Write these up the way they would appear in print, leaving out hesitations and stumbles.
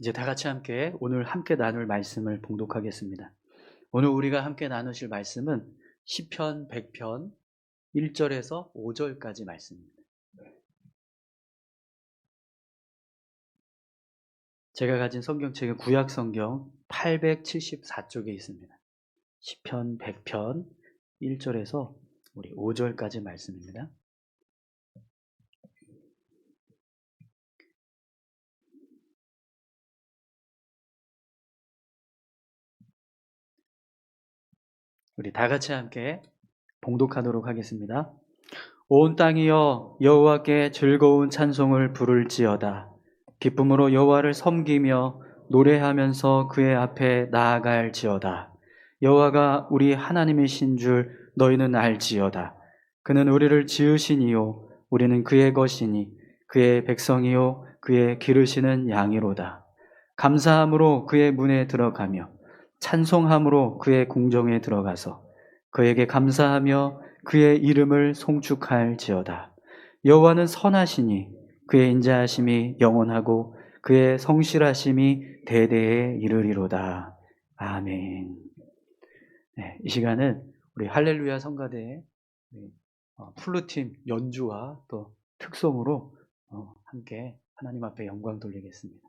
이제 다 같이 함께 오늘 함께 나눌 말씀을 봉독하겠습니다. 오늘 우리가 함께 나누실 말씀은 시편 100편 1절에서 5절까지 말씀입니다. 제가 가진 성경책은 구약 성경 874쪽에 있습니다. 시편 100편 1절에서 우리 5절까지 말씀입니다. 우리 다 같이 함께 봉독하도록 하겠습니다. 온 땅이여 여호와께 즐거운 찬송을 부를지어다. 기쁨으로 여호와를 섬기며 노래하면서 그의 앞에 나아갈지어다. 여호와가 우리 하나님이신 줄 너희는 알지어다. 그는 우리를 지으시니요 우리는 그의 것이니 그의 백성이요 그의 기르시는 양이로다. 감사함으로 그의 문에 들어가며 찬송함으로 그의 궁정에 들어가서 그에게 감사하며 그의 이름을 송축할지어다. 여호와는 선하시니 그의 인자하심이 영원하고 그의 성실하심이 대대에 이르리로다. 아멘. 네, 이 시간은 우리 할렐루야 성가대의 플루팀 연주와 또 특송으로 함께 하나님 앞에 영광 돌리겠습니다.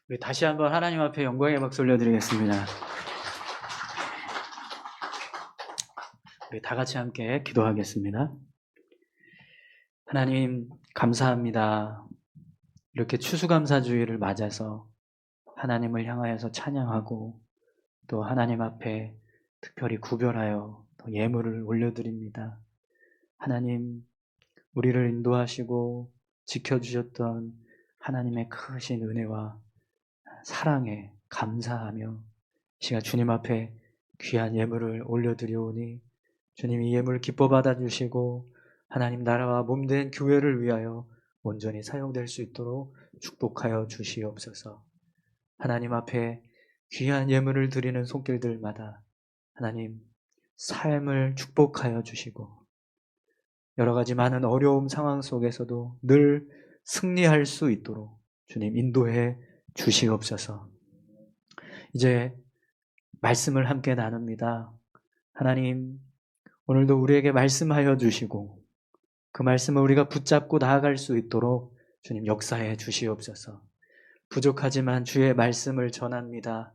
우리 다시 한번 하나님 앞에 영광의 박수 올려드리겠습니다. 우리 다 같이 함께 기도하겠습니다. 하나님 감사합니다. 이렇게 추수감사주의를 맞아서 하나님을 향하여서 찬양하고 또 하나님 앞에 특별히 구별하여 또 예물을 올려드립니다. 하나님, 우리를 인도하시고 지켜주셨던 하나님의 크신 은혜와 사랑에 감사하며 시간 주님 앞에 귀한 예물을 올려드리오니 주님 이 예물 기뻐 받아주시고 하나님 나라와 몸된 교회를 위하여 온전히 사용될 수 있도록 축복하여 주시옵소서. 하나님 앞에 귀한 예물을 드리는 손길들마다 하나님 삶을 축복하여 주시고 여러 가지 많은 어려움 상황 속에서도 늘 승리할 수 있도록 주님 인도해 주시옵소서. 이제 말씀을 함께 나눕니다. 하나님 오늘도 우리에게 말씀하여 주시고 그 말씀을 우리가 붙잡고 나아갈 수 있도록 주님 역사해 주시옵소서. 부족하지만 주의 말씀을 전합니다.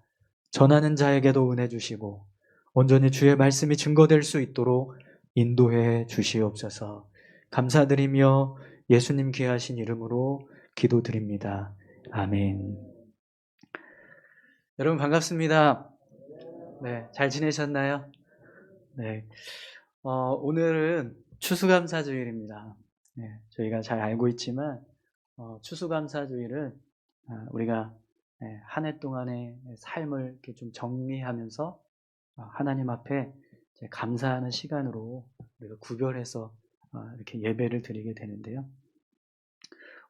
전하는 자에게도 은혜 주시고 온전히 주의 말씀이 증거될 수 있도록 인도해 주시옵소서. 감사드리며 예수님 귀하신 이름으로 기도드립니다. 아멘. 여러분 반갑습니다. 네, 잘 지내셨나요? 네, 오늘은 추수감사주일입니다. 네, 저희가 잘 알고 있지만 추수감사주일은 우리가 한 해 동안의 삶을 이렇게 좀 정리하면서 하나님 앞에 감사하는 시간으로 우리가 구별해서 이렇게 예배를 드리게 되는데요.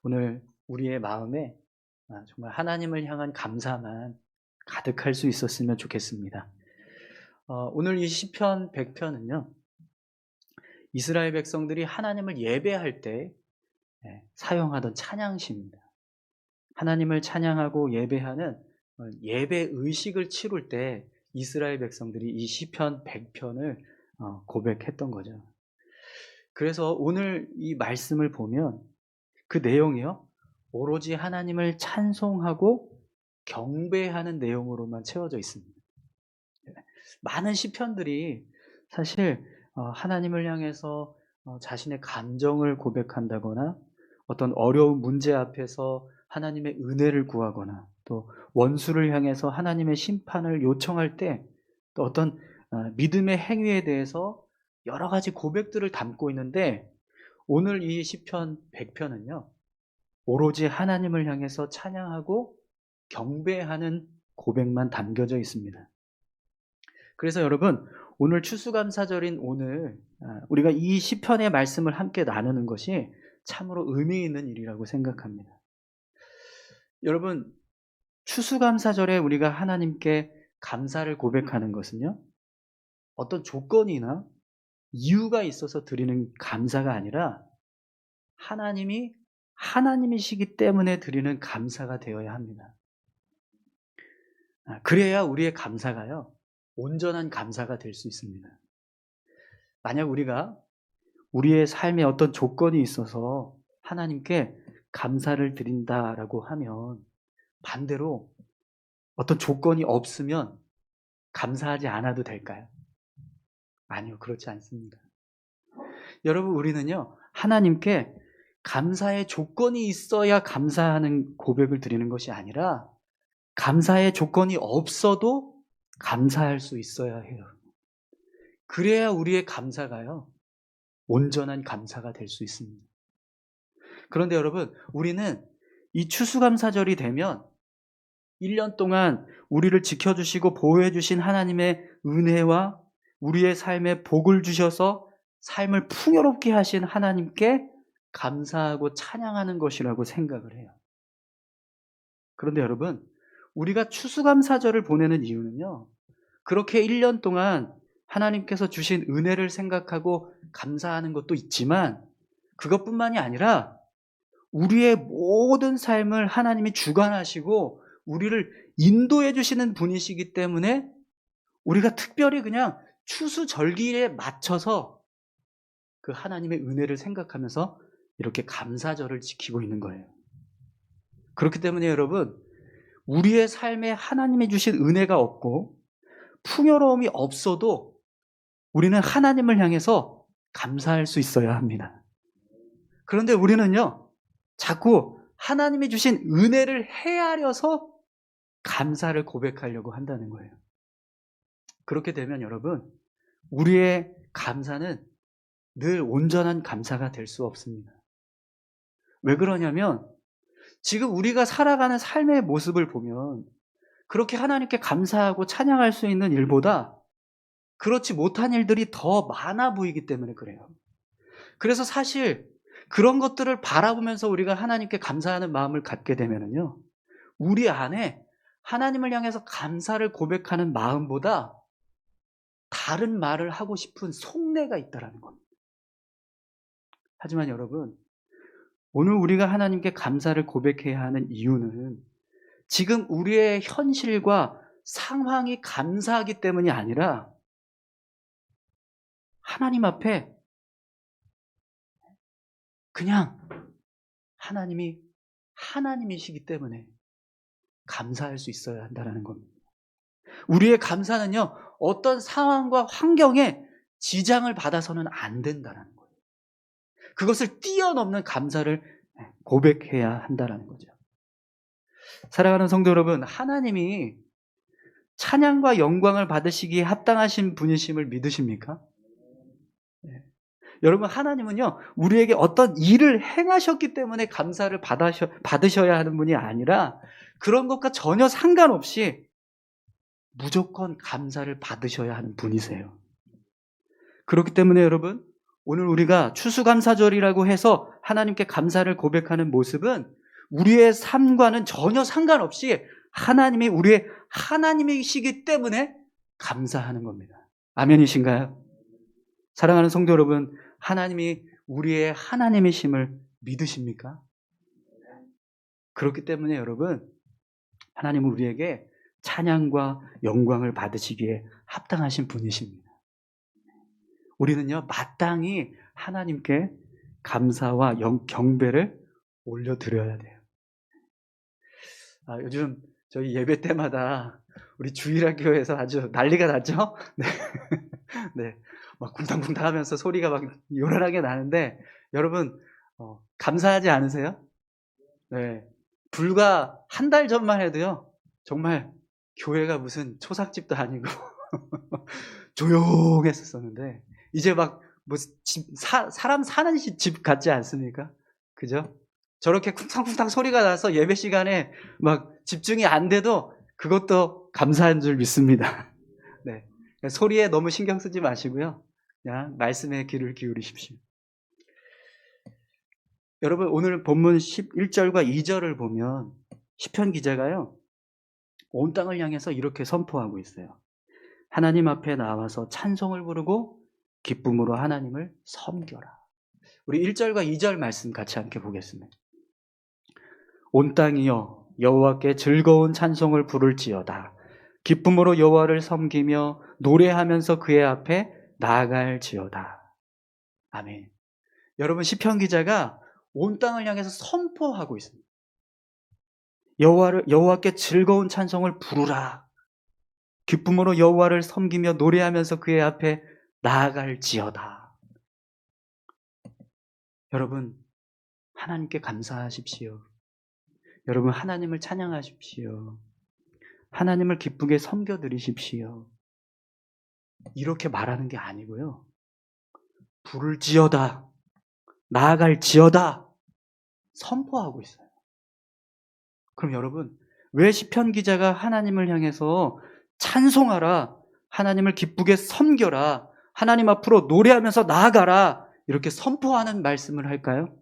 오늘 우리의 마음에 정말 하나님을 향한 감사만 가득할 수 있었으면 좋겠습니다. 오늘 이 시편 100편은요. 이스라엘 백성들이 하나님을 예배할 때 사용하던 찬양시입니다. 하나님을 찬양하고 예배하는 예배 의식을 치룰 때 이스라엘 백성들이 이 시편 100편을 고백했던 거죠. 그래서 오늘 이 말씀을 보면 그 내용이요, 오로지 하나님을 찬송하고 경배하는 내용으로만 채워져 있습니다. 많은 시편들이 사실 하나님을 향해서 자신의 감정을 고백한다거나 어떤 어려운 문제 앞에서 하나님의 은혜를 구하거나 또 원수를 향해서 하나님의 심판을 요청할 때 또 어떤 믿음의 행위에 대해서 여러 가지 고백들을 담고 있는데, 오늘 이 시편 100편은요 오로지 하나님을 향해서 찬양하고 경배하는 고백만 담겨져 있습니다. 그래서 여러분, 오늘 추수감사절인 오늘 우리가 이 시편의 말씀을 함께 나누는 것이 참으로 의미 있는 일이라고 생각합니다. 여러분, 추수감사절에 우리가 하나님께 감사를 고백하는 것은요, 어떤 조건이나 이유가 있어서 드리는 감사가 아니라 하나님이 하나님이시기 때문에 드리는 감사가 되어야 합니다. 그래야 우리의 감사가요 온전한 감사가 될 수 있습니다. 만약 우리가 우리의 삶에 어떤 조건이 있어서 하나님께 감사를 드린다라고 하면 반대로 어떤 조건이 없으면 감사하지 않아도 될까요? 아니요, 그렇지 않습니다. 여러분, 우리는요 하나님께 감사의 조건이 있어야 감사하는 고백을 드리는 것이 아니라 감사의 조건이 없어도 감사할 수 있어야 해요. 그래야 우리의 감사가요 온전한 감사가 될 수 있습니다. 그런데 여러분, 우리는 이 추수감사절이 되면 1년 동안 우리를 지켜주시고 보호해 주신 하나님의 은혜와 우리의 삶에 복을 주셔서 삶을 풍요롭게 하신 하나님께 감사하고 찬양하는 것이라고 생각을 해요. 그런데 여러분, 우리가 추수감사절을 보내는 이유는요, 그렇게 1년 동안 하나님께서 주신 은혜를 생각하고 감사하는 것도 있지만 그것뿐만이 아니라 우리의 모든 삶을 하나님이 주관하시고 우리를 인도해 주시는 분이시기 때문에 우리가 특별히 그냥 추수절기에 맞춰서 그 하나님의 은혜를 생각하면서 이렇게 감사절을 지키고 있는 거예요. 그렇기 때문에 여러분, 우리의 삶에 하나님이 주신 은혜가 없고 풍요로움이 없어도 우리는 하나님을 향해서 감사할 수 있어야 합니다. 그런데 우리는요 자꾸 하나님이 주신 은혜를 헤아려서 감사를 고백하려고 한다는 거예요. 그렇게 되면 여러분, 우리의 감사는 늘 온전한 감사가 될 수 없습니다. 왜 그러냐면 지금 우리가 살아가는 삶의 모습을 보면 그렇게 하나님께 감사하고 찬양할 수 있는 일보다 그렇지 못한 일들이 더 많아 보이기 때문에 그래요. 그래서 사실 그런 것들을 바라보면서 우리가 하나님께 감사하는 마음을 갖게 되면요, 우리 안에 하나님을 향해서 감사를 고백하는 마음보다 다른 말을 하고 싶은 속내가 있다는 겁니다. 하지만 여러분, 오늘 우리가 하나님께 감사를 고백해야 하는 이유는 지금 우리의 현실과 상황이 감사하기 때문이 아니라 하나님 앞에 그냥 하나님이 하나님이시기 때문에 감사할 수 있어야 한다는 겁니다. 우리의 감사는요, 어떤 상황과 환경에 지장을 받아서는 안 된다는 거예요. 그것을 뛰어넘는 감사를 고백해야 한다는 거죠. 사랑하는 성도 여러분, 하나님이 찬양과 영광을 받으시기에 합당하신 분이심을 믿으십니까? 네. 여러분, 하나님은요 우리에게 어떤 일을 행하셨기 때문에 감사를 받으셔야 하는 분이 아니라 그런 것과 전혀 상관없이 무조건 감사를 받으셔야 하는 분이세요. 그렇기 때문에 여러분, 오늘 우리가 추수감사절이라고 해서 하나님께 감사를 고백하는 모습은 우리의 삶과는 전혀 상관없이 하나님이 우리의 하나님이시기 때문에 감사하는 겁니다. 아멘이신가요? 사랑하는 성도 여러분, 하나님이 우리의 하나님이심을 믿으십니까? 그렇기 때문에 여러분, 하나님은 우리에게 찬양과 영광을 받으시기에 합당하신 분이십니다. 우리는요 마땅히 하나님께 감사와 경배를 올려드려야 돼요. 요즘 저희 예배 때마다 우리 주일학교에서 아주 난리가 났죠? 네. 네. 막 쿵탕쿵탕 하면서 소리가 막 요란하게 나는데, 여러분, 감사하지 않으세요? 네. 불과 한 달 전만 해도요, 정말 교회가 무슨 초상집도 아니고 조용했었는데, 이제 막 뭐 사람 사는 집 같지 않습니까? 그죠? 저렇게 쿵탕쿵탕 소리가 나서 예배 시간에 막 집중이 안 돼도 그것도 감사한 줄 믿습니다. 네. 소리에 너무 신경 쓰지 마시고요. 그냥 말씀에 귀를 기울이십시오. 여러분, 오늘 본문 11절과 2절을 보면 시편 기자가요, 온 땅을 향해서 이렇게 선포하고 있어요. 하나님 앞에 나와서 찬송을 부르고 기쁨으로 하나님을 섬겨라. 우리 1절과 2절 말씀 같이 함께 보겠습니다. 온 땅이여 여호와께 즐거운 찬송을 부를지어다. 기쁨으로 여호와를 섬기며 노래하면서 그의 앞에 나아갈지어다. 아멘. 여러분, 시편 기자가 온 땅을 향해서 선포하고 있습니다. 여호와께 즐거운 찬송을 부르라. 기쁨으로 여호와를 섬기며 노래하면서 그의 앞에 나아갈지어다. 여러분, 하나님께 감사하십시오. 여러분, 하나님을 찬양하십시오. 하나님을 기쁘게 섬겨드리십시오. 이렇게 말하는 게 아니고요, 부를지어다, 나아갈지어다 선포하고 있어요. 그럼 여러분, 왜 시편 기자가 하나님을 향해서 찬송하라, 하나님을 기쁘게 섬겨라, 하나님 앞으로 노래하면서 나아가라 이렇게 선포하는 말씀을 할까요?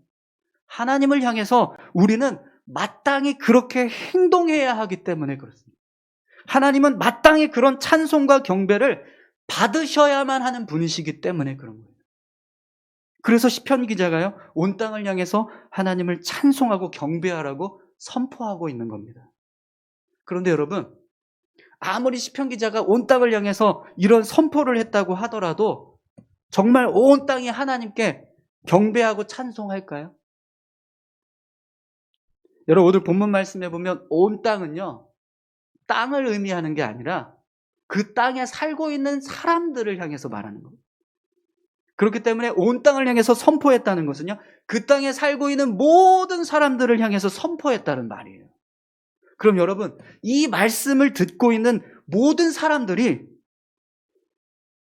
하나님을 향해서 우리는 마땅히 그렇게 행동해야 하기 때문에 그렇습니다. 하나님은 마땅히 그런 찬송과 경배를 받으셔야만 하는 분이시기 때문에 그런 거예요. 그래서 시편 기자가요, 온 땅을 향해서 하나님을 찬송하고 경배하라고 선포하고 있는 겁니다. 그런데 여러분, 아무리 시편 기자가 온 땅을 향해서 이런 선포를 했다고 하더라도 정말 온 땅이 하나님께 경배하고 찬송할까요? 여러분, 오늘 본문 말씀에 보면 온 땅은요, 땅을 의미하는 게 아니라 그 땅에 살고 있는 사람들을 향해서 말하는 겁니다. 그렇기 때문에 온 땅을 향해서 선포했다는 것은요, 그 땅에 살고 있는 모든 사람들을 향해서 선포했다는 말이에요. 그럼 여러분, 이 말씀을 듣고 있는 모든 사람들이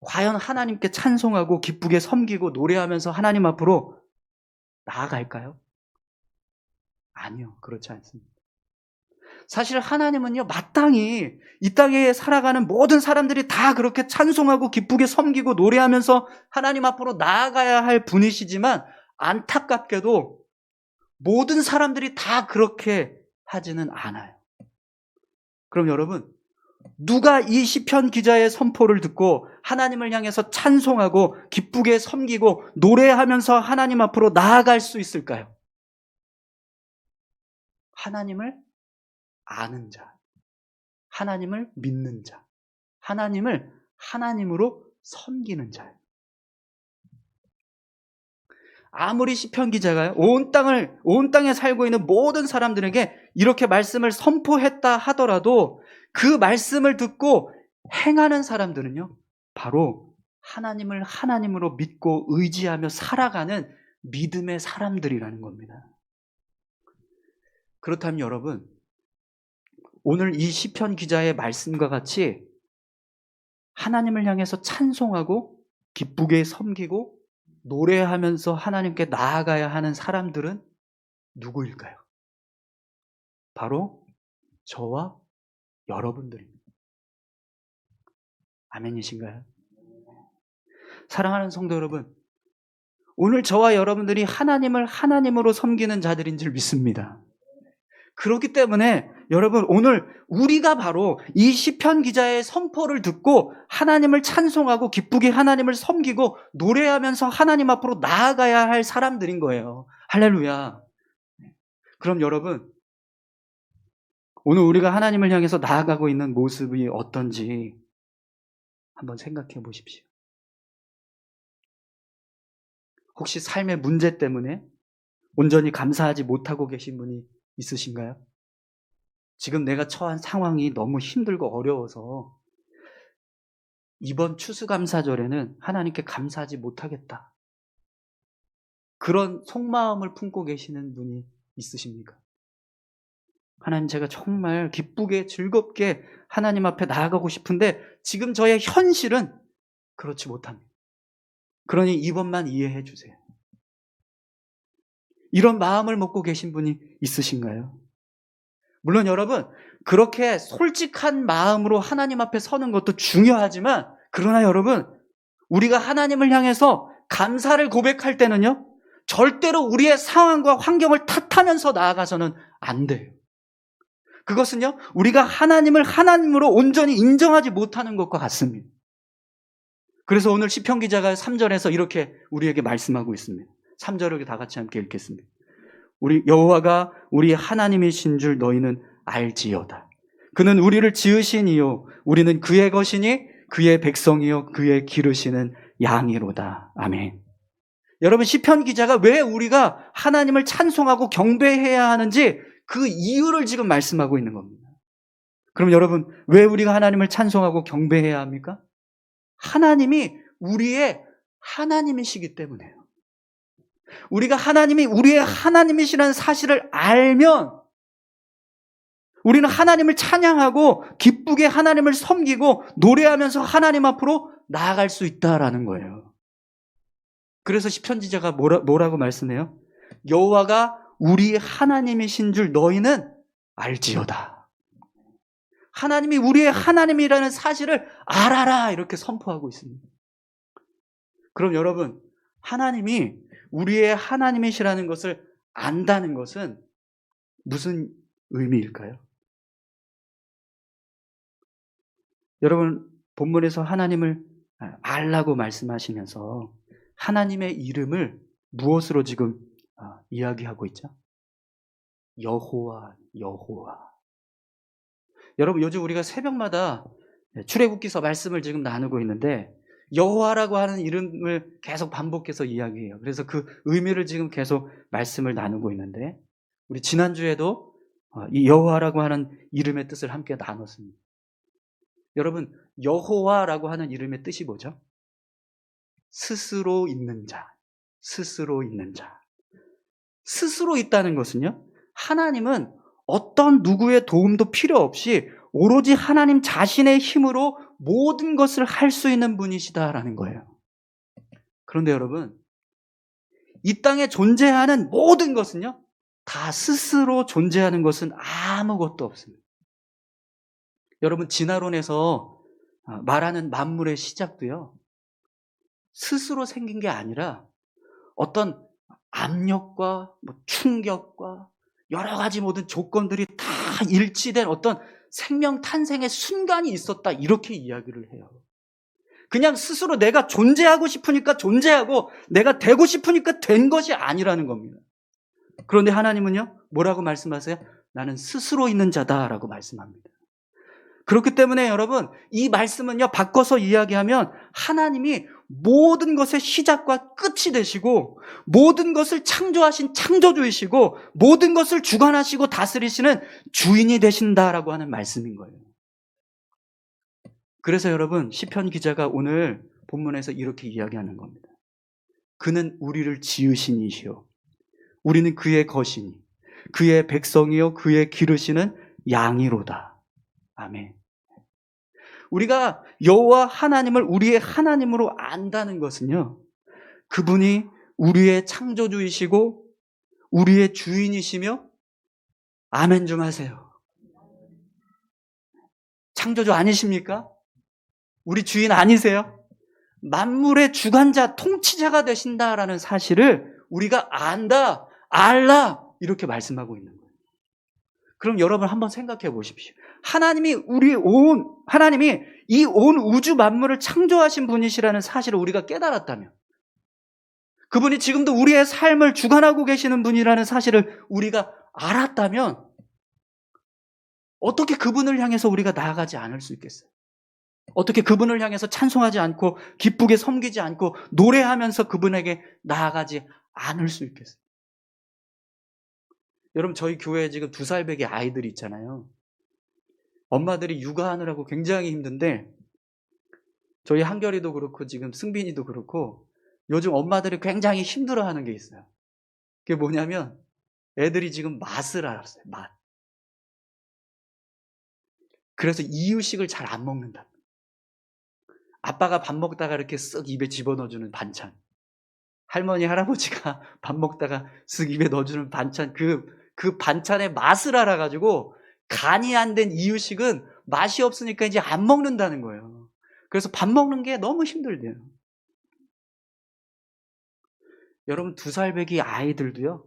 과연 하나님께 찬송하고 기쁘게 섬기고 노래하면서 하나님 앞으로 나아갈까요? 아니요, 그렇지 않습니다. 사실 하나님은요, 마땅히 이 땅에 살아가는 모든 사람들이 다 그렇게 찬송하고 기쁘게 섬기고 노래하면서 하나님 앞으로 나아가야 할 분이시지만, 안타깝게도 모든 사람들이 다 그렇게 하지는 않아요. 그럼 여러분, 누가 이 시편 기자의 선포를 듣고 하나님을 향해서 찬송하고 기쁘게 섬기고 노래하면서 하나님 앞으로 나아갈 수 있을까요? 하나님을 아는 자, 하나님을 믿는 자, 하나님을 하나님으로 섬기는 자예요. 아무리 시편 기자가요, 온 땅에 살고 있는 모든 사람들에게 이렇게 말씀을 선포했다 하더라도 그 말씀을 듣고 행하는 사람들은요, 바로 하나님을 하나님으로 믿고 의지하며 살아가는 믿음의 사람들이라는 겁니다. 그렇다면 여러분, 오늘 이 시편 기자의 말씀과 같이 하나님을 향해서 찬송하고 기쁘게 섬기고 노래하면서 하나님께 나아가야 하는 사람들은 누구일까요? 바로 저와 여러분들입니다. 아멘이신가요? 사랑하는 성도 여러분, 오늘 저와 여러분들이 하나님을 하나님으로 섬기는 자들인 줄 믿습니다. 그렇기 때문에 여러분, 오늘 우리가 바로 이 시편 기자의 선포를 듣고 하나님을 찬송하고 기쁘게 하나님을 섬기고 노래하면서 하나님 앞으로 나아가야 할 사람들인 거예요. 할렐루야. 그럼 여러분, 오늘 우리가 하나님을 향해서 나아가고 있는 모습이 어떤지 한번 생각해 보십시오. 혹시 삶의 문제 때문에 온전히 감사하지 못하고 계신 분이 있으신가요? 지금 내가 처한 상황이 너무 힘들고 어려워서 이번 추수감사절에는 하나님께 감사하지 못하겠다. 그런 속마음을 품고 계시는 분이 있으십니까? 하나님, 제가 정말 기쁘게 즐겁게 하나님 앞에 나아가고 싶은데 지금 저의 현실은 그렇지 못합니다. 그러니 이번만 이해해 주세요. 이런 마음을 먹고 계신 분이 있으신가요? 물론 여러분, 그렇게 솔직한 마음으로 하나님 앞에 서는 것도 중요하지만, 그러나 여러분, 우리가 하나님을 향해서 감사를 고백할 때는요, 절대로 우리의 상황과 환경을 탓하면서 나아가서는 안 돼요. 그것은요, 우리가 하나님을 하나님으로 온전히 인정하지 못하는 것과 같습니다. 그래서 오늘 시편 기자가 3절에서 이렇게 우리에게 말씀하고 있습니다. 3절을 다 같이 함께 읽겠습니다. 우리 여호와가 우리 하나님이신 줄 너희는 알지어다. 그는 우리를 지으신 이요 우리는 그의 것이니 그의 백성이요 그의 기르시는 양이로다. 아멘. 여러분, 시편 기자가 왜 우리가 하나님을 찬송하고 경배해야 하는지 그 이유를 지금 말씀하고 있는 겁니다. 그럼 여러분, 왜 우리가 하나님을 찬송하고 경배해야 합니까? 하나님이 우리의 하나님이시기 때문에요. 우리가 하나님이 우리의 하나님이시라는 사실을 알면 우리는 하나님을 찬양하고 기쁘게 하나님을 섬기고 노래하면서 하나님 앞으로 나아갈 수 있다라는 거예요. 그래서 시편지자가 뭐라고 말씀해요? 여호와가 우리 하나님이신 줄 너희는 알지어다. 하나님이 우리의 하나님이라는 사실을 알아라, 이렇게 선포하고 있습니다. 그럼 여러분, 하나님이 우리의 하나님이시라는 것을 안다는 것은 무슨 의미일까요? 여러분, 본문에서 하나님을 알라고 말씀하시면서 하나님의 이름을 무엇으로 지금 이야기하고 있죠? 여호와, 여호와. 여러분, 요즘 우리가 새벽마다 출애굽기서 말씀을 지금 나누고 있는데 여호와라고 하는 이름을 계속 반복해서 이야기해요. 그래서 그 의미를 지금 계속 말씀을 나누고 있는데, 우리 지난주에도 이 여호와라고 하는 이름의 뜻을 함께 나눴습니다. 여러분, 여호와라고 하는 이름의 뜻이 뭐죠? 스스로 있는 자, 스스로 있는 자. 스스로 있다는 것은요, 하나님은 어떤 누구의 도움도 필요 없이 오로지 하나님 자신의 힘으로 모든 것을 할 수 있는 분이시다라는 거예요. 그런데 여러분, 이 땅에 존재하는 모든 것은요, 다 스스로 존재하는 것은 아무것도 없습니다. 여러분, 진화론에서 말하는 만물의 시작도요, 스스로 생긴 게 아니라 어떤 압력과 충격과 여러 가지 모든 조건들이 다 일치된 어떤 생명 탄생의 순간이 있었다, 이렇게 이야기를 해요. 그냥 스스로 내가 존재하고 싶으니까 존재하고 내가 되고 싶으니까 된 것이 아니라는 겁니다. 그런데 하나님은요, 뭐라고 말씀하세요? 나는 스스로 있는 자다라고 말씀합니다. 그렇기 때문에 여러분, 이 말씀은요, 바꿔서 이야기하면 하나님이 모든 것의 시작과 끝이 되시고 모든 것을 창조하신 창조주이시고 모든 것을 주관하시고 다스리시는 주인이 되신다라고 하는 말씀인 거예요. 그래서 여러분, 시편 기자가 오늘 본문에서 이렇게 이야기하는 겁니다. 그는 우리를 지으신 이시요 우리는 그의 것이니 그의 백성이요 그의 기르시는 양이로다. 아멘. 우리가 여호와 하나님을 우리의 하나님으로 안다는 것은요, 그분이 우리의 창조주이시고 우리의 주인이시며, 아멘 좀 하세요. 창조주 아니십니까? 우리 주인 아니세요? 만물의 주관자, 통치자가 되신다라는 사실을 우리가 안다, 알라, 이렇게 말씀하고 있는 거예요. 그럼 여러분 한번 생각해 보십시오. 하나님이 이 온 우주 만물을 창조하신 분이시라는 사실을 우리가 깨달았다면, 그분이 지금도 우리의 삶을 주관하고 계시는 분이라는 사실을 우리가 알았다면, 어떻게 그분을 향해서 우리가 나아가지 않을 수 있겠어요? 어떻게 그분을 향해서 찬송하지 않고 기쁘게 섬기지 않고 노래하면서 그분에게 나아가지 않을 수 있겠어요? 여러분, 저희 교회에 지금 2살배기 아이들이 있잖아요. 엄마들이 육아하느라고 굉장히 힘든데, 저희 한결이도 그렇고 지금 승빈이도 그렇고 요즘 엄마들이 굉장히 힘들어하는 게 있어요. 그게 뭐냐면 애들이 지금 맛을 알았어요. 맛. 그래서 이유식을 잘 안 먹는다. 아빠가 밥 먹다가 이렇게 쓱 입에 집어넣어주는 반찬, 할머니 할아버지가 밥 먹다가 쓱 입에 넣어주는 반찬, 그 반찬의 맛을 알아가지고 간이 안 된 이유식은 맛이 없으니까 이제 안 먹는다는 거예요. 그래서 밥 먹는 게 너무 힘들대요. 여러분, 2살배기 아이들도요,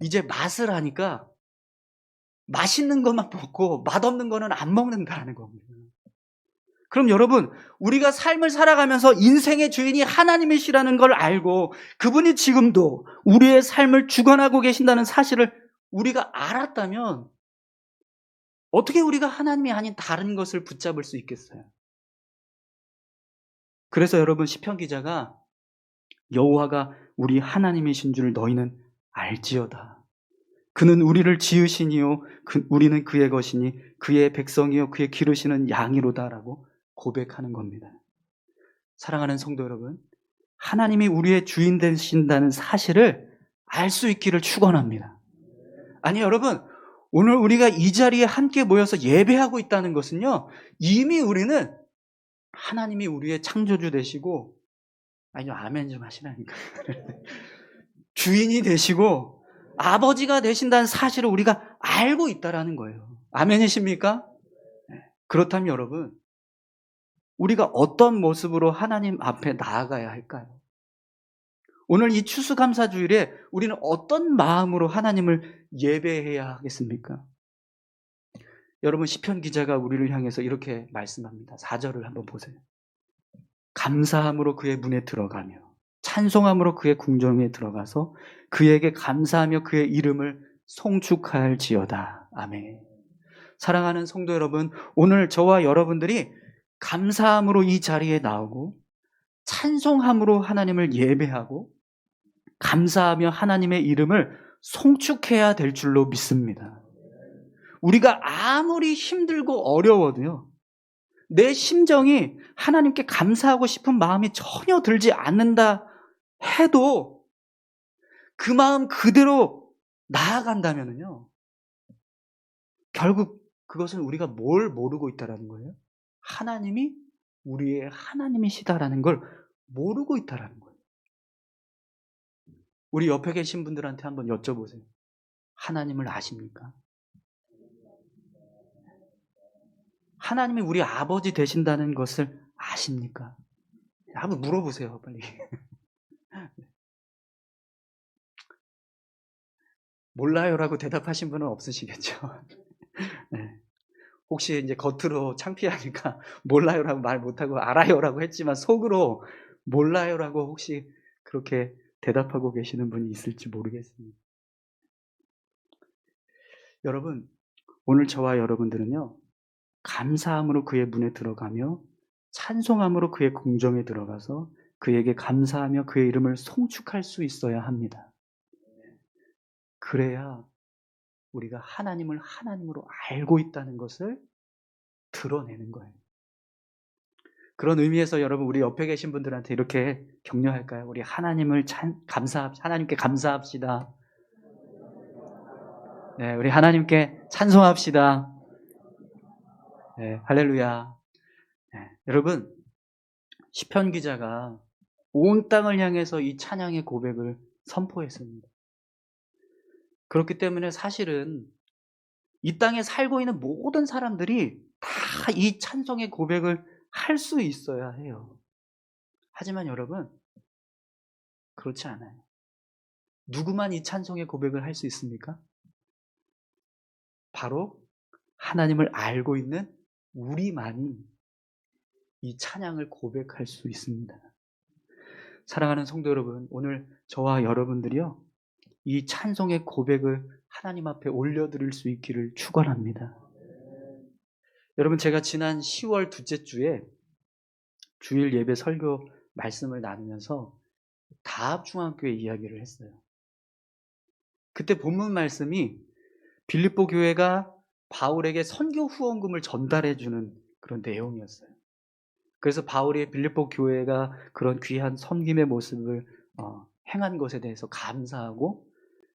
이제 맛을 아니까 맛있는 것만 먹고 맛없는 거는 안 먹는다는 겁니다. 그럼 여러분, 우리가 삶을 살아가면서 인생의 주인이 하나님이시라는 걸 알고 그분이 지금도 우리의 삶을 주관하고 계신다는 사실을 우리가 알았다면 어떻게 우리가 하나님이 아닌 다른 것을 붙잡을 수 있겠어요? 그래서 여러분, 시편 기자가 여호와가 우리 하나님이신 줄 너희는 알지어다. 그는 우리를 지으시니요 우리는 그의 것이니 그의 백성이요 그의 기르시는 양이로다라고 고백하는 겁니다. 사랑하는 성도 여러분, 하나님이 우리의 주인 되신다는 사실을 알 수 있기를 축원합니다. 아니 여러분, 오늘 우리가 이 자리에 함께 모여서 예배하고 있다는 것은요, 이미 우리는 하나님이 우리의 창조주 되시고, 아니요, 아멘 좀 하시라니까. 주인이 되시고 아버지가 되신다는 사실을 우리가 알고 있다라는 거예요. 아멘이십니까? 그렇다면 여러분, 우리가 어떤 모습으로 하나님 앞에 나아가야 할까요? 오늘 이 추수감사주일에 우리는 어떤 마음으로 하나님을 예배해야 하겠습니까? 여러분, 시편 기자가 우리를 향해서 이렇게 말씀합니다. 4절을 한번 보세요. 감사함으로 그의 문에 들어가며 찬송함으로 그의 궁정에 들어가서 그에게 감사하며 그의 이름을 송축할지어다. 아멘. 사랑하는 성도 여러분, 오늘 저와 여러분들이 감사함으로 이 자리에 나오고 찬송함으로 하나님을 예배하고 감사하며 하나님의 이름을 송축해야 될 줄로 믿습니다. 우리가 아무리 힘들고 어려워도요, 내 심정이 하나님께 감사하고 싶은 마음이 전혀 들지 않는다 해도 그 마음 그대로 나아간다면요, 결국 그것은 우리가 뭘 모르고 있다라는 거예요? 하나님이 우리의 하나님이시다라는 걸 모르고 있다라는 거예요. 우리 옆에 계신 분들한테 한번 여쭤보세요. 하나님을 아십니까? 하나님이 우리 아버지 되신다는 것을 아십니까? 한번 물어보세요, 빨리. 몰라요라고 대답하신 분은 없으시겠죠? 네. 혹시 이제 겉으로 창피하니까 몰라요라고 말 못하고 알아요라고 했지만 속으로 몰라요라고 혹시 그렇게 대답하고 계시는 분이 있을지 모르겠습니다. 여러분, 오늘 저와 여러분들은요, 감사함으로 그의 문에 들어가며 찬송함으로 그의 궁정에 들어가서 그에게 감사하며 그의 이름을 송축할 수 있어야 합니다. 그래야 우리가 하나님을 하나님으로 알고 있다는 것을 드러내는 거예요. 그런 의미에서 여러분, 우리 옆에 계신 분들한테 이렇게 격려할까요? 우리 하나님을 하나님께 감사합시다. 네, 우리 하나님께 찬송합시다. 네, 할렐루야. 네, 여러분, 시편 기자가 온 땅을 향해서 이 찬양의 고백을 선포했습니다. 그렇기 때문에 사실은 이 땅에 살고 있는 모든 사람들이 다 이 찬송의 고백을 할 수 있어야 해요. 하지만 여러분, 그렇지 않아요. 누구만 이 찬송의 고백을 할 수 있습니까? 바로 하나님을 알고 있는 우리만이 이 찬양을 고백할 수 있습니다. 사랑하는 성도 여러분, 오늘 저와 여러분들이요, 이 찬송의 고백을 하나님 앞에 올려드릴 수 있기를 축원합니다. 여러분, 제가 지난 10월 둘째 주에 주일 예배 설교 말씀을 나누면서 다합중앙교회 이야기를 했어요. 그때 본문 말씀이 빌립보 교회가 바울에게 선교 후원금을 전달해 주는 그런 내용이었어요. 그래서 바울이 빌립보 교회가 그런 귀한 섬김의 모습을 행한 것에 대해서 감사하고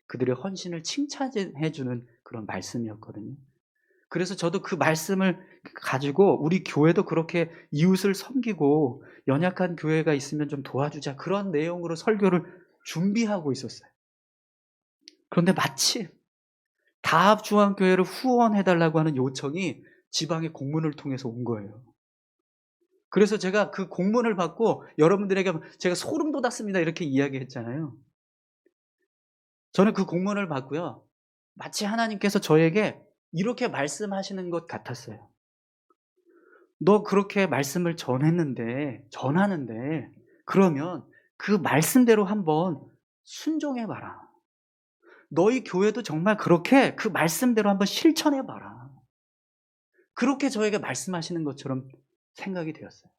그들의 헌신을 칭찬해 주는 그런 말씀이었거든요. 그래서 저도 그 말씀을 가지고 우리 교회도 그렇게 이웃을 섬기고 연약한 교회가 있으면 좀 도와주자, 그런 내용으로 설교를 준비하고 있었어요. 그런데 마침 다합중앙교회를 후원해달라고 하는 요청이 지방의 공문을 통해서 온 거예요. 그래서 제가 그 공문을 받고 여러분들에게 제가 소름 돋았습니다 이렇게 이야기했잖아요. 저는 그 공문을 받고요, 마치 하나님께서 저에게 이렇게 말씀하시는 것 같았어요. 너 그렇게 말씀을 전하는데 그러면 그 말씀대로 한번 순종해봐라. 너희 교회도 정말 그렇게 그 말씀대로 한번 실천해봐라. 그렇게 저에게 말씀하시는 것처럼 생각이 되었어요.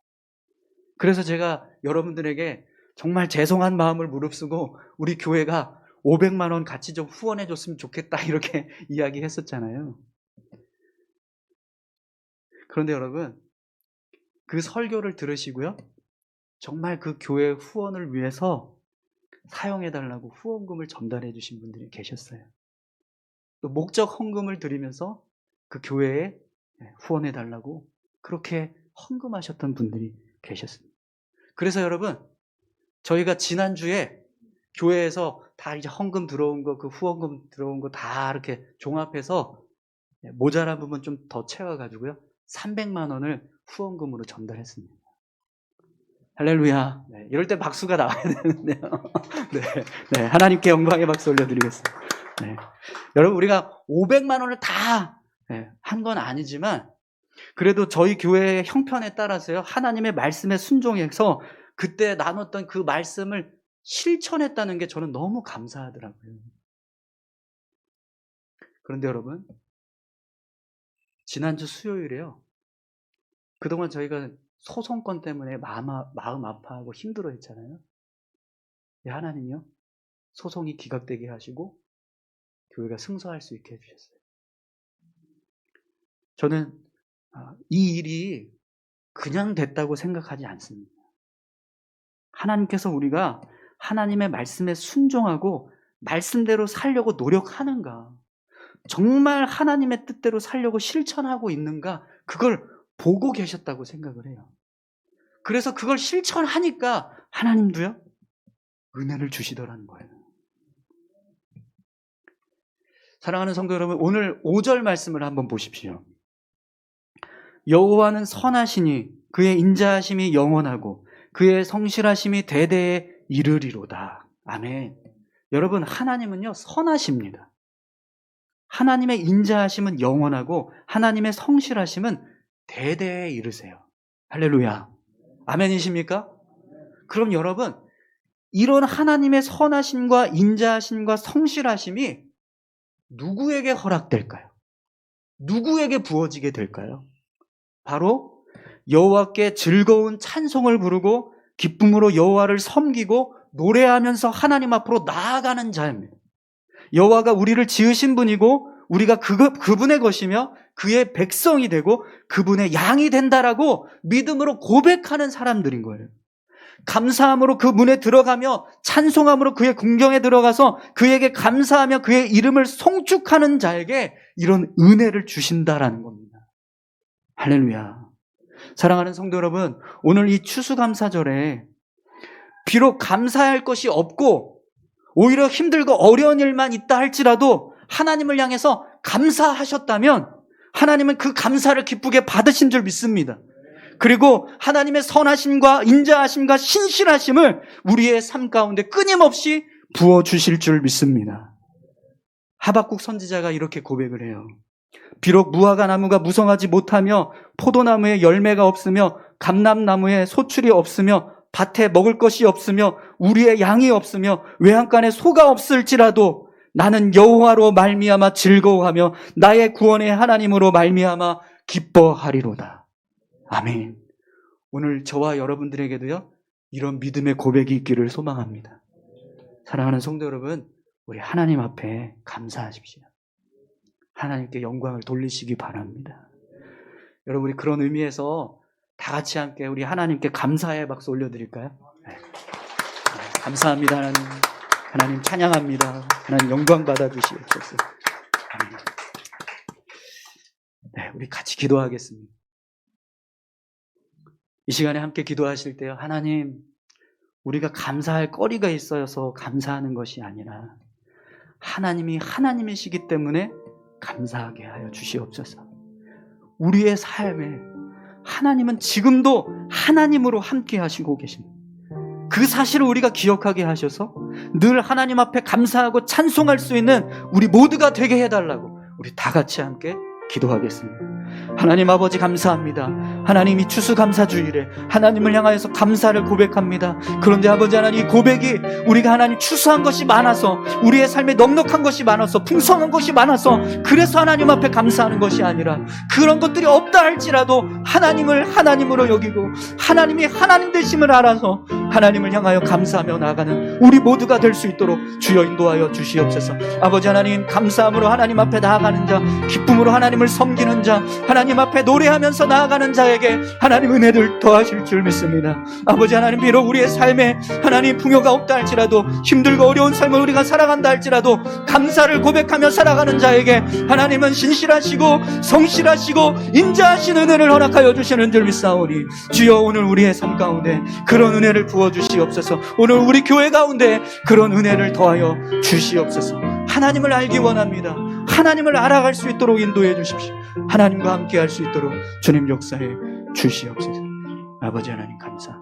그래서 제가 여러분들에게 정말 죄송한 마음을 무릅쓰고 우리 교회가 500만 원 같이 좀 후원해 줬으면 좋겠다 이렇게 이야기했었잖아요. 그런데 여러분, 그 설교를 들으시고요, 정말 그 교회 후원을 위해서 사용해달라고 후원금을 전달해 주신 분들이 계셨어요. 또 목적 헌금을 드리면서 그 교회에 후원해달라고 그렇게 헌금하셨던 분들이 계셨습니다. 그래서 여러분, 저희가 지난주에 교회에서 다 이제 헌금 들어온 거, 그 후원금 들어온 거 다 이렇게 종합해서 모자란 부분 좀 더 채워가지고요, 300만 원을 후원금으로 전달했습니다. 할렐루야. 네, 이럴 때 박수가 나와야 되는데요. 네, 하나님께 영광의 박수 올려드리겠습니다. 네. 여러분, 우리가 500만 원을 다 한 건 아니지만 그래도 저희 교회의 형편에 따라서요, 하나님의 말씀에 순종해서 그때 나눴던 그 말씀을 실천했다는 게 저는 너무 감사하더라고요. 그런데 여러분, 지난주 수요일에요, 그동안 저희가 소송권 때문에 마음 아파하고 힘들어 했잖아요. 하나님이요, 소송이 기각되게 하시고 교회가 승소할 수 있게 해주셨어요. 저는 이 일이 그냥 됐다고 생각하지 않습니다. 하나님께서 우리가 하나님의 말씀에 순종하고 말씀대로 살려고 노력하는가, 정말 하나님의 뜻대로 살려고 실천하고 있는가, 그걸 보고 계셨다고 생각을 해요. 그래서 그걸 실천하니까 하나님도요, 은혜를 주시더라는 거예요. 사랑하는 성도 여러분, 오늘 5절 말씀을 한번 보십시오. 여호와는 선하시니 그의 인자하심이 영원하고 그의 성실하심이 대대에 이르리로다. 아멘. 여러분, 하나님은요, 선하십니다. 하나님의 인자하심은 영원하고 하나님의 성실하심은 대대에 이르세요. 할렐루야. 아멘이십니까? 그럼 여러분, 이런 하나님의 선하심과 인자하심과 성실하심이 누구에게 허락될까요? 누구에게 부어지게 될까요? 바로 여호와께 즐거운 찬송을 부르고 기쁨으로 여호와를 섬기고 노래하면서 하나님 앞으로 나아가는 자입니다. 여호와가 우리를 지으신 분이고 우리가 그분의 것이며 그의 백성이 되고 그분의 양이 된다라고 믿음으로 고백하는 사람들인 거예요. 감사함으로 그 문에 들어가며 찬송함으로 그의 궁경에 들어가서 그에게 감사하며 그의 이름을 송축하는 자에게 이런 은혜를 주신다라는 겁니다. 할렐루야. 사랑하는 성도 여러분, 오늘 이 추수감사절에 비록 감사할 것이 없고 오히려 힘들고 어려운 일만 있다 할지라도 하나님을 향해서 감사하셨다면 하나님은 그 감사를 기쁘게 받으신 줄 믿습니다. 그리고 하나님의 선하심과 인자하심과 신실하심을 우리의 삶 가운데 끊임없이 부어주실 줄 믿습니다. 하박국 선지자가 이렇게 고백을 해요. 비록 무화과 나무가 무성하지 못하며 포도나무에 열매가 없으며 감람나무에 소출이 없으며 밭에 먹을 것이 없으며 우리의 양이 없으며 외양간에 소가 없을지라도 나는 여호와로 말미암아 즐거워하며 나의 구원의 하나님으로 말미암아 기뻐하리로다. 아멘. 오늘 저와 여러분들에게도요, 이런 믿음의 고백이 있기를 소망합니다. 사랑하는 성도 여러분, 우리 하나님 앞에 감사하십시오. 하나님께 영광을 돌리시기 바랍니다. 여러분, 우리 그런 의미에서 다 같이 함께 우리 하나님께 감사의 박수 올려드릴까요? 네. 감사합니다. 하나님. 하나님 찬양합니다. 하나님 영광 받아주시옵소서. 아멘. 네, 우리 같이 기도하겠습니다. 이 시간에 함께 기도하실 때요, 하나님, 우리가 감사할 거리가 있어서 감사하는 것이 아니라 하나님이 하나님이시기 때문에 감사하게 하여 주시옵소서. 우리의 삶에 하나님은 지금도 하나님으로 함께 하시고 계십니다. 그 사실을 우리가 기억하게 하셔서 늘 하나님 앞에 감사하고 찬송할 수 있는 우리 모두가 되게 해달라고 우리 다 같이 함께 기도하겠습니다. 하나님 아버지 감사합니다. 하나님 이 추수감사주일에 하나님을 향하여서 감사를 고백합니다. 그런데 아버지 하나님, 이 고백이 우리가 하나님 추수한 것이 많아서, 우리의 삶에 넉넉한 것이 많아서, 풍성한 것이 많아서 그래서 하나님 앞에 감사하는 것이 아니라, 그런 것들이 없다 할지라도 하나님을 하나님으로 여기고 하나님이 하나님 되심을 알아서 하나님을 향하여 감사하며 나아가는 우리 모두가 될 수 있도록 주여 인도하여 주시옵소서. 아버지 하나님, 감사함으로 하나님 앞에 나아가는 자, 기쁨으로 하나님을 섬기는 자, 하나님 앞에 노래하면서 나아가는 자에게 하나님 은혜를 더하실 줄 믿습니다. 아버지 하나님, 비록 우리의 삶에 하나님 풍요가 없다 할지라도, 힘들고 어려운 삶을 우리가 살아간다 할지라도 감사를 고백하며 살아가는 자에게 하나님은 신실하시고 성실하시고 인자하신 은혜를 허락하여 주시는 줄 믿사오니, 주여 오늘 우리의 삶 가운데 그런 은혜를 부어주시옵소서. 오늘 우리 교회 가운데 그런 은혜를 더하여 주시옵소서. 하나님을 알기 원합니다. 하나님을 알아갈 수 있도록 인도해 주십시오. 하나님과 함께 할 수 있도록 주님 역사해 주시옵소서. 아버지 하나님 감사.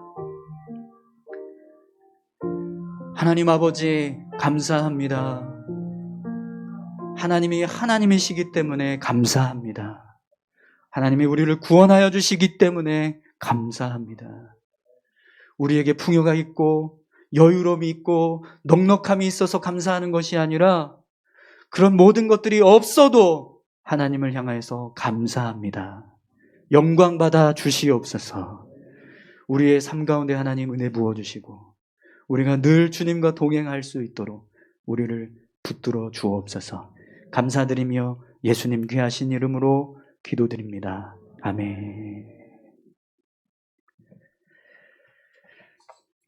하나님 아버지 감사합니다. 하나님이 하나님이시기 때문에 감사합니다. 하나님이 우리를 구원하여 주시기 때문에 감사합니다. 우리에게 풍요가 있고 여유로움이 있고 넉넉함이 있어서 감사하는 것이 아니라, 그런 모든 것들이 없어도 하나님을 향해서 감사합니다. 영광 받아 주시옵소서. 우리의 삶 가운데 하나님 은혜 부어주시고 우리가 늘 주님과 동행할 수 있도록 우리를 붙들어 주옵소서. 감사드리며 예수님 귀하신 이름으로 기도드립니다. 아멘.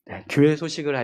네, 교회 소식을